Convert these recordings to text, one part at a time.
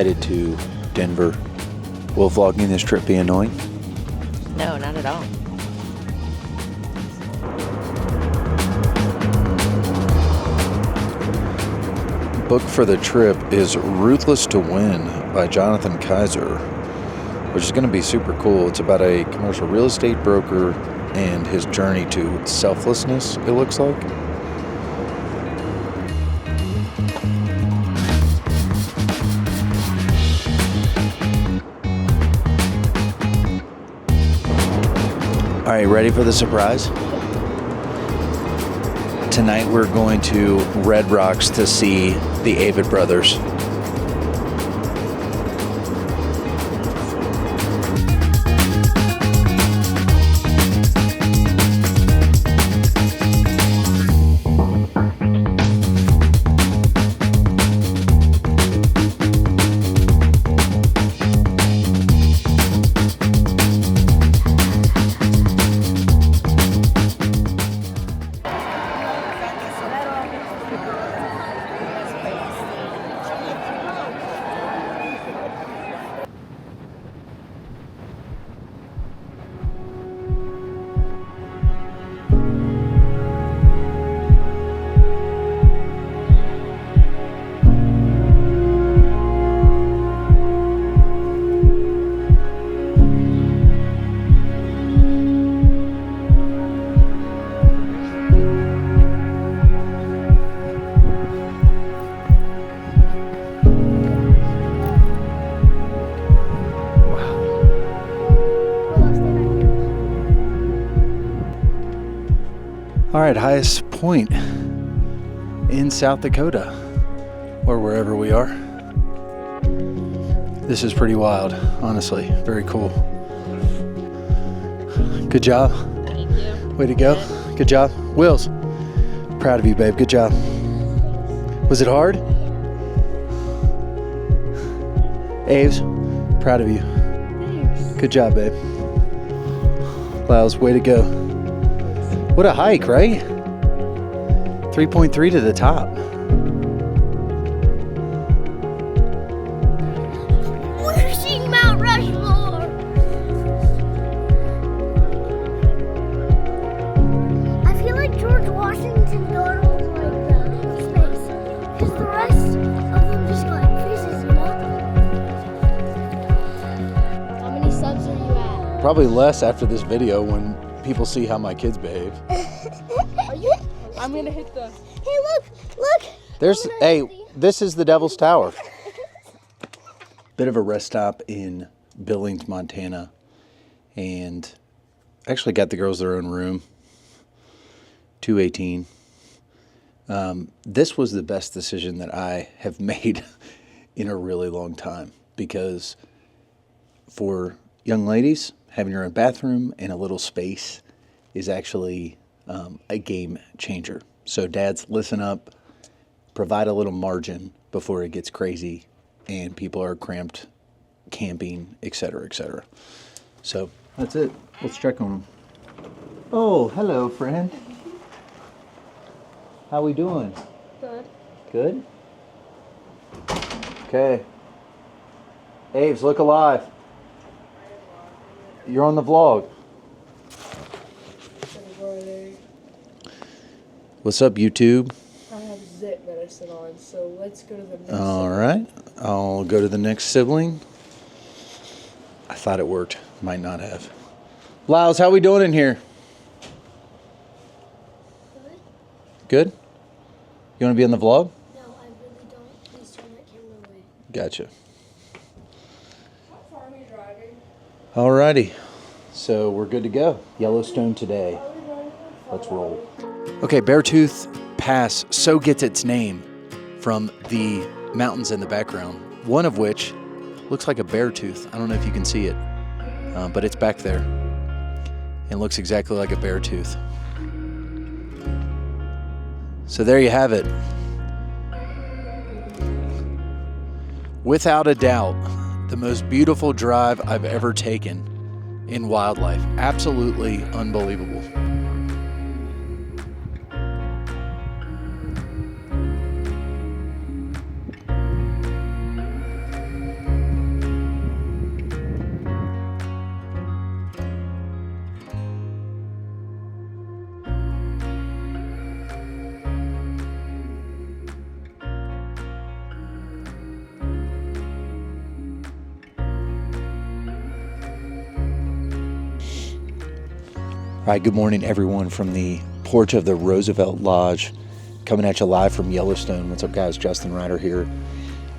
headed to Denver. Will vlogging this trip be annoying? No, not at all. Book for the trip is Ruthless to Win by Jonathan Kaiser, which is going to be super cool. It's about a commercial real estate broker and his journey to selflessness, it looks like. All right, ready for the surprise? Tonight we're going to Red Rocks to see the Avid brothers. All right, highest point in South Dakota, or wherever we are. This is pretty wild, honestly. Very cool. Good job. Thank you. Way to go. Good job. Wills, proud of you, babe. Good job. Was it hard? Aves, proud of you. Thanks. Good job, babe. Lyles, way to go. What a hike, right? 3.3 to the top. We're seeing Mount Rushmore. I feel like George Washington got all like space, because the rest of them just got faces, you know? How many subs are you at? Probably less after this video when people see how my kids behave. Are you? I'm gonna hit the. Hey, look! There's, hey, this is the Devil's Tower. Bit of a rest stop in Billings, Montana. And actually got the girls their own room. 218. This was the best decision that I have made in a really long time. Because for young ladies, having your own bathroom and a little space is actually a game changer. So dads, listen up, provide a little margin before it gets crazy and people are cramped camping, etc., etc. So that's it. Let's check on them. Oh, hello, friend. How we doing? Good. Good? Okay. Aves, look alive. You're on the vlog. What's up, YouTube? I have zip medicine on, so let's go to the next. All right. I'll go to the next sibling. I thought it worked. Might not have. Lyles, how we doing in here? Good? You want to be in the vlog? No, I really don't. Please turn that camera away. Gotcha. How far are we driving? All righty. So we're good to go. Yellowstone today. Let's roll. Okay, Beartooth Pass so gets its name from the mountains in the background, one of which looks like a bear tooth. I don't know if you can see it, but it's back there and looks exactly like a bear tooth. So there you have it. Without a doubt, the most beautiful drive I've ever taken in wildlife. Absolutely unbelievable. right, good morning, everyone, from the porch of the Roosevelt Lodge, coming at you live from Yellowstone. What's up, guys? Justin Ryder here.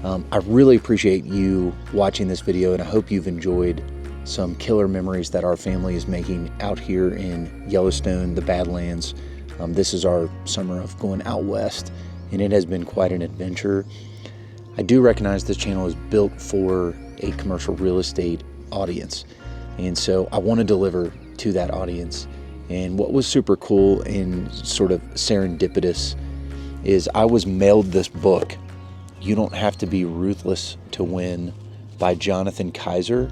I really appreciate you watching this video, and I hope you've enjoyed some killer memories that our family is making out here in Yellowstone, the Badlands. This is our summer of going out west, and it has been quite an adventure. I do recognize this channel is built for a commercial real estate audience, and so I want to deliver to that audience. And what was super cool and sort of serendipitous is I was mailed this book, You Don't Have to Be Ruthless to Win, by Jonathan Kaiser.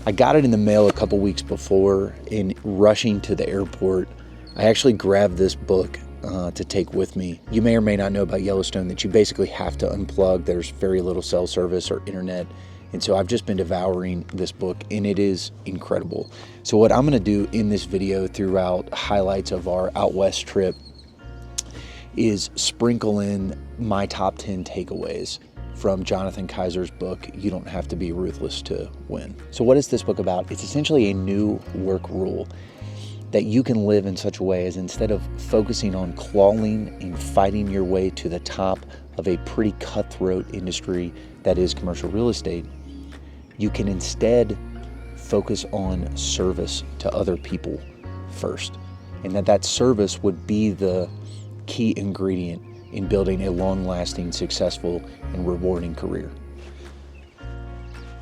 I got it in the mail a couple weeks before, and rushing to the airport, I actually grabbed this book to take with me. You may or may not know about Yellowstone that you basically have to unplug. There's very little cell service or internet. And so I've just been devouring this book, and it is incredible. So what I'm going to do in this video throughout highlights of our out west trip is sprinkle in my top 10 takeaways from Jonathan Kaiser's book, You Don't Have to Be Ruthless to Win. So what is this book about? It's essentially a new work rule that you can live in such a way as, instead of focusing on clawing and fighting your way to the top of a pretty cutthroat industry that is commercial real estate, you can instead focus on service to other people first. And that service would be the key ingredient in building a long-lasting, successful, and rewarding career.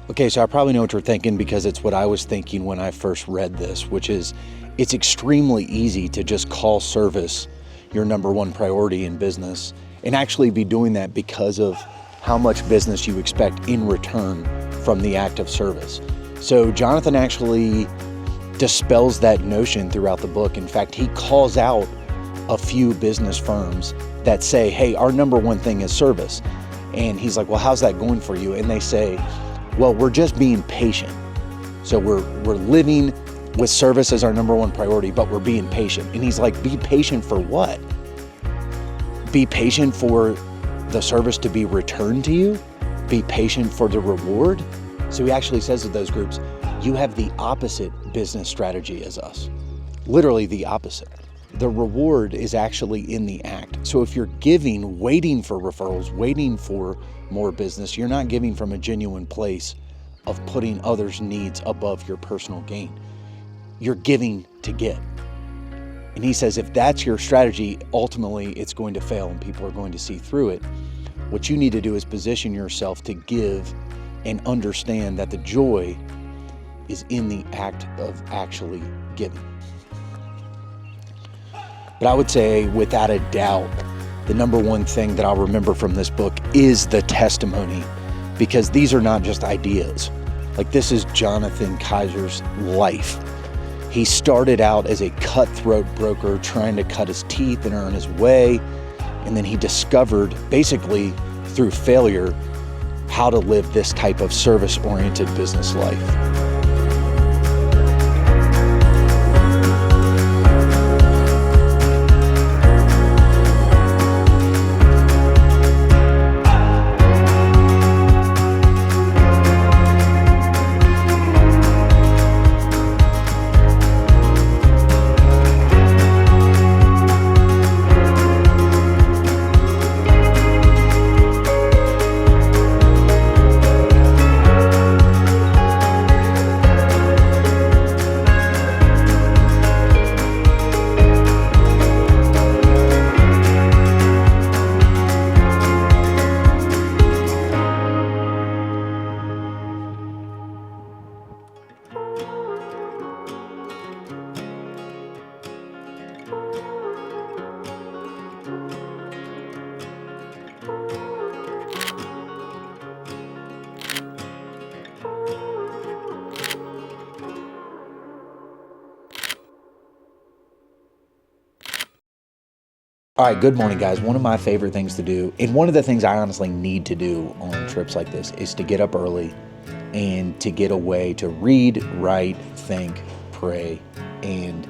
Okay, so I probably know what you're thinking, because it's what I was thinking when I first read this, which is it's extremely easy to just call service your number one priority in business and actually be doing that because of how much business you expect in return from the act of service. So Jonathan actually dispels that notion throughout the book. In fact, he calls out a few business firms that say, hey, our number one thing is service. And he's like, well, how's that going for you? And they say, well, we're just being patient. So we're living with service as our number one priority, but we're being patient. And he's like, be patient for what? Be patient for the service to be returned to you? Be patient for the reward? So he actually says to those groups, you have the opposite business strategy as us. Literally the opposite. The reward is actually in the act. So if you're giving, waiting for referrals, waiting for more business, you're not giving from a genuine place of putting others' needs above your personal gain. You're giving to get. And he says, if that's your strategy, ultimately it's going to fail and people are going to see through it. What you need to do is position yourself to give and understand that the joy is in the act of actually giving. But I would say, without a doubt, the number one thing that I'll remember from this book is the testimony, because these are not just ideas. Like, this is Jonathan Kaiser's life. He started out as a cutthroat broker trying to cut his teeth and earn his way. And then he discovered, basically through failure, how to live this type of service-oriented business life. All right, good morning, guys. One of my favorite things to do, and one of the things I honestly need to do on trips like this, is to get up early and to get away to read, write, think, pray. And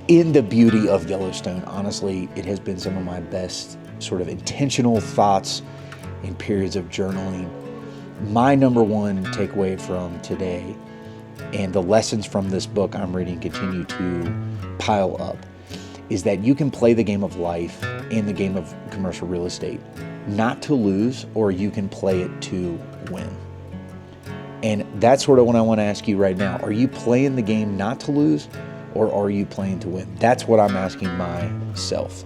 in the beauty of Yellowstone, honestly, it has been some of my best sort of intentional thoughts and periods of journaling. My number one takeaway from today and the lessons from this book I'm reading continue to pile up, is that you can play the game of life and the game of commercial real estate not to lose, or you can play it to win. And that's sort of what I want to ask you right now. Are you playing the game not to lose, or are you playing to win? That's what I'm asking myself.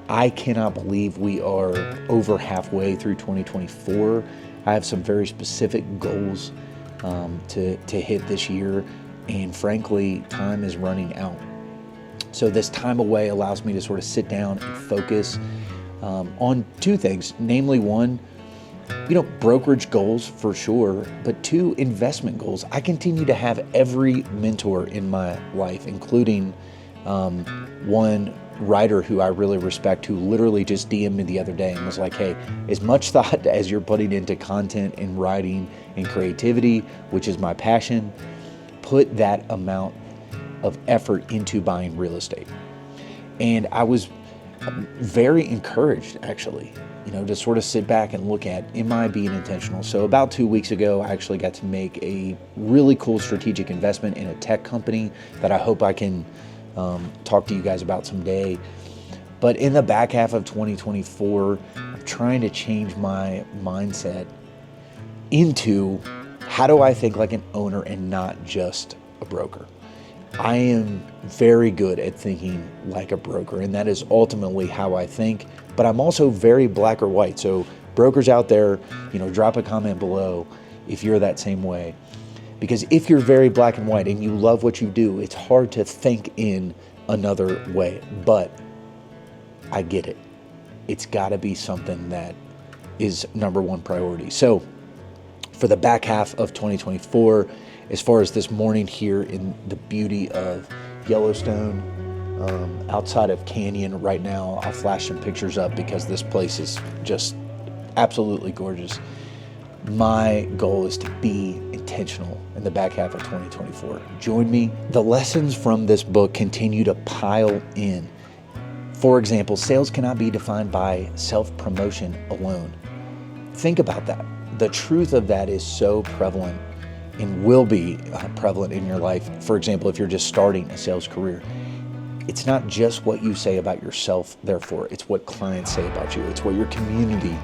I cannot believe we are over halfway through 2024. I have some very specific goals to hit this year, and frankly, time is running out. So this time away allows me to sort of sit down and focus on two things, namely one, brokerage goals for sure, but two, investment goals. I continue to have every mentor in my life, including one writer who I really respect, who literally just DM'd me the other day and was like, hey, as much thought as you're putting into content and writing and creativity, which is my passion, put that amount of effort into buying real estate. And I was very encouraged, actually, to sort of sit back and look at, am I being intentional? So about 2 weeks ago, I actually got to make a really cool strategic investment in a tech company that I hope I can talk to you guys about someday. But in the back half of 2024, I'm trying to change my mindset into, how do I think like an owner and not just a broker? I am very good at thinking like a broker, and that is ultimately how I think, but I'm also very black or white. So brokers out there, drop a comment below if you're that same way. Because if you're very black and white and you love what you do, it's hard to think in another way. But I get it. It's got to be something that is number one priority. So for the back half of 2024, as far as this morning here in the beauty of Yellowstone, outside of Canyon right now, I'll flash some pictures up because this place is just absolutely gorgeous. My goal is to be intentional in the back half of 2024. Join me. The lessons from this book continue to pile in. For example, sales cannot be defined by self-promotion alone. Think about that. The truth of that is so prevalent and will be prevalent in your life. For example, if you're just starting a sales career, it's not just what you say about yourself, therefore, it's what clients say about you. It's what your community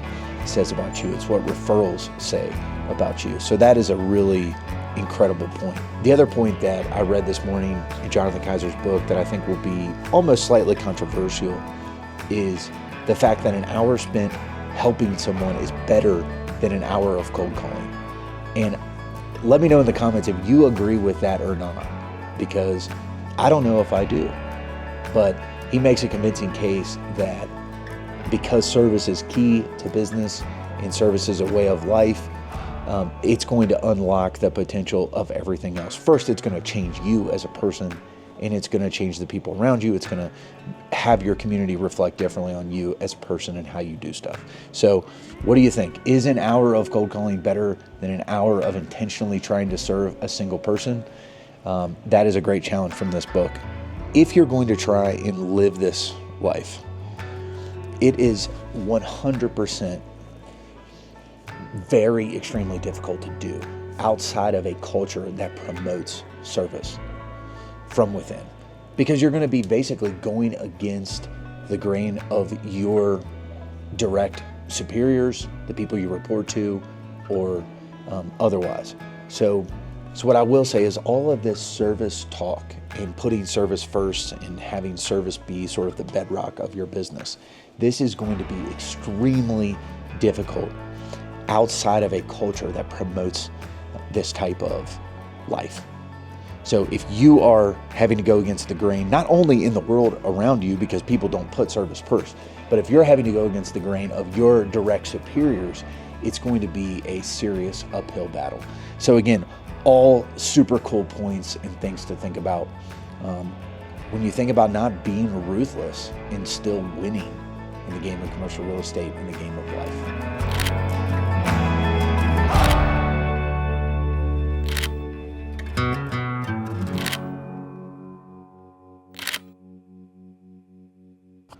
says about you. It's what referrals say about you. So that is a really incredible point. The other point that I read this morning in Jonathan Kaiser's book that I think will be almost slightly controversial is the fact that an hour spent helping someone is better than an hour of cold calling. And let me know in the comments if you agree with that or not, because I don't know if I do. But he makes a convincing case that because service is key to business and service is a way of life, it's going to unlock the potential of everything else. First, it's going to change you as a person, and it's going to change the people around you. It's going to have your community reflect differently on you as a person and how you do stuff. So what do you think? Is an hour of cold calling better than an hour of intentionally trying to serve a single person? That is a great challenge from this book. If you're going to try and live this life, it is 100% very extremely difficult to do outside of a culture that promotes service from within, because you're going to be basically going against the grain of your direct superiors, the people you report to, or otherwise. So what I will say is all of this service talk and putting service first and having service be sort of the bedrock of your business, this is going to be extremely difficult outside of a culture that promotes this type of life. So if you are having to go against the grain, not only in the world around you because people don't put service first, but if you're having to go against the grain of your direct superiors, it's going to be a serious uphill battle. So again, all super cool points and things to think about when you think about not being ruthless and still winning in the game of commercial real estate and the game of life.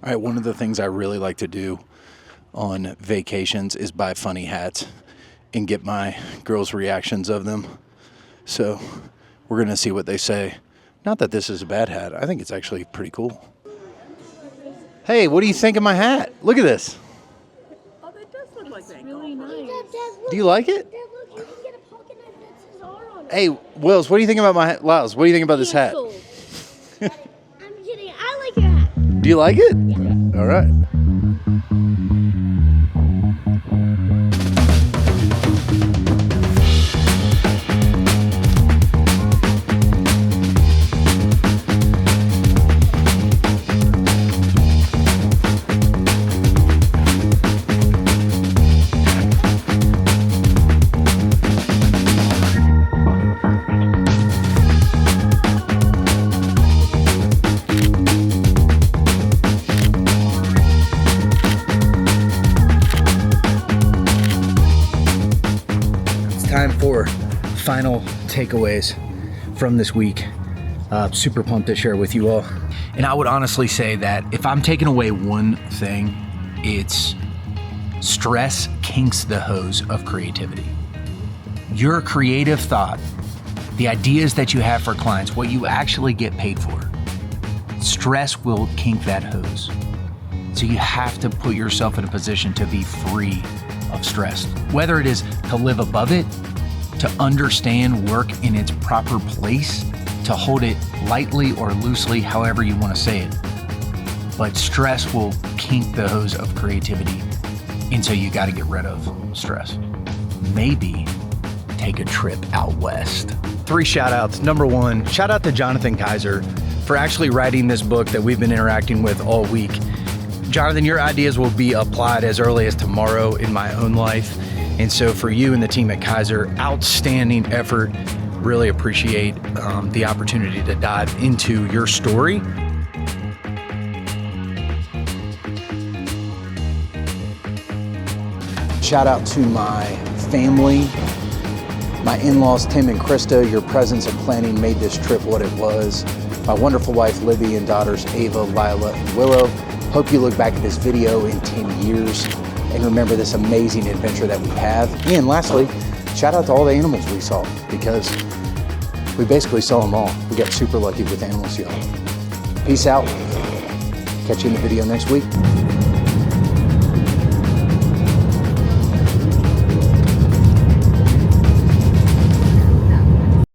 All right, one of the things I really like to do on vacations is buy funny hats and get my girls' reactions of them. So we're going to see what they say. Not that this is a bad hat. I think it's actually pretty cool. Hey, what do you think of my hat? Look at this. Oh, that does look like that. Really nice. Do you like it? Dad, look, you can get a pocket knife that says R on it. Hey, Wills, what do you think about my hat? Lyles, what do you think about this hat? I'm kidding. I like your hat. Do you like it? Yeah. All right. Time for final takeaways from this week. Super pumped to share with you all. And I would honestly say that if I'm taking away one thing, it's stress kinks the hose of creativity. Your creative thought, the ideas that you have for clients, what you actually get paid for, stress will kink that hose. So you have to put yourself in a position to be free of stress, whether it is to live above it, to understand work in its proper place, to hold it lightly or loosely, however you want to say it. But stress will kink the hose of creativity, and so you got to get rid of stress. Maybe take a trip out west. 3 shout outs. Number 1, shout out to Jonathan Kaiser for actually writing this book that we've been interacting with all week. Jonathan, your ideas will be applied as early as tomorrow in my own life. And so for you and the team at Kaiser, outstanding effort. Really appreciate the opportunity to dive into your story. Shout out to my family, my in-laws, Tim and Krista. Your presence and planning made this trip what it was. My wonderful wife, Libby, and daughters, Ava, Lila, and Willow. Hope you look back at this video in 10 years and remember this amazing adventure that we have. And lastly, shout out to all the animals we saw, because we basically saw them all. We got super lucky with animals, y'all. Peace out. Catch you in the video next week.